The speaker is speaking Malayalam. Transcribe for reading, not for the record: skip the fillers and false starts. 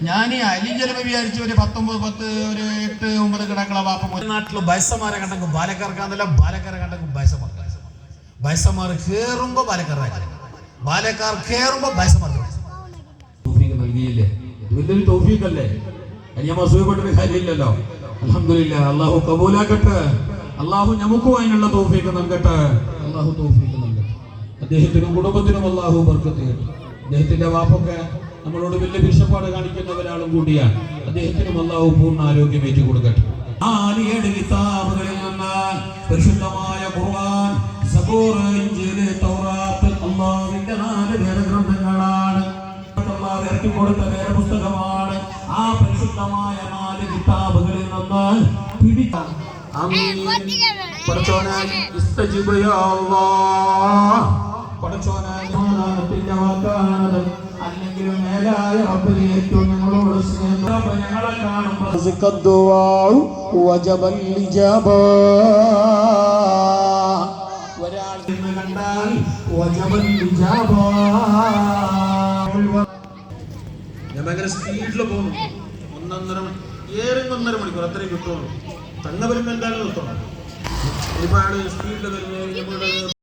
ഞാൻ ഈ അലി ചിലപ്പോൾ വിചാരിച്ചു ഒരു 19, 10, ഒരു 8, 9 കിടക്കള വാപ്പ നാട്ടിൽ ബൈസമാരെ കണ്ടെങ്കിൽ ബാലക്കാർക്കാന്നല്ല, ബാലക്കാരെ കണ്ടെങ്കിൽ ബൈസമാർ കയറുമ്പോ ബാലക്കാർ കയറുമ്പോ ബൈസമാർ നൽകിയില്ലേ. ഇത് വലിയൊരു തൗഫീഖല്ലേ, ഞാൻ അസൂയപ്പെട്ടൊരു കാര്യമില്ലല്ലോ. അൽഹംദുലില്ലാഹ്, അള്ളാഹു കബൂലാക്കട്ടെ. അള്ളാഹു നമുക്കും അതിനുള്ള തൗഫീഖ് നൽകട്ടെ. അള്ളാഹു തൗഫീഖ് നൽകട്ടെ. അദ്ദേഹത്തിനും കുടുംബത്തിനും അള്ളാഹു ബർക്കത്ത് ചെയ്യട്ടെ. അദ്ദേഹത്തിന്റെ വാപ്പൊക്കെ നമ്മളോട് വലിയ വിഷപ്പാട് കാണിക്കുന്ന ഒരാളും കൂടിയാണ്. അദ്ദേഹത്തിനും അള്ളാഹു പൂർണ്ണ ആരോഗ്യം ഏറ്റു കൊടുക്കട്ടെ. 7 കിതാബുകളിൽ നിന്ന് പരിശുദ്ധമായ ഖുർആൻ, സബൂർ, ഇൻജീൽ, തൗറാത്ത് അല്ലാഹുവിന്റെ 4 വേദഗ്രന്ഥങ്ങളാണ്. അല്ലാഹു ഇറക്കി കൊടുത്ത വേദപുസ്തകമാണ്. ആ പരിശുദ്ധമായ 4 കിതാബുകളിൽ നിന്ന് പിടിച്ച പഠിച്ചോനായി ഇസ്തജിബ് യാ അല്ലാഹ്, പഠിച്ചോനായി മാനത്തിന്റെ വാക്കാണത്. അല്ലെങ്കിലും മേലായ റബ്ബിനെ ഏറ്റവും ഞങ്ങളോട് സ്നേഹം ഞങ്ങളെ കാണുമ്പോൾ ഒരാൾ കണ്ടാൽ ഞാൻ ഭയങ്കര സ്പീഡിൽ പോകുന്നു. 1.5 മണിക്കൂർ അത്രയും കിട്ടുള്ളൂ. തന്നെ വരുമ്പോൾ എന്തായാലും നിർത്തണം. ഒരുപാട് സ്പീഡിൽ വരുന്നത്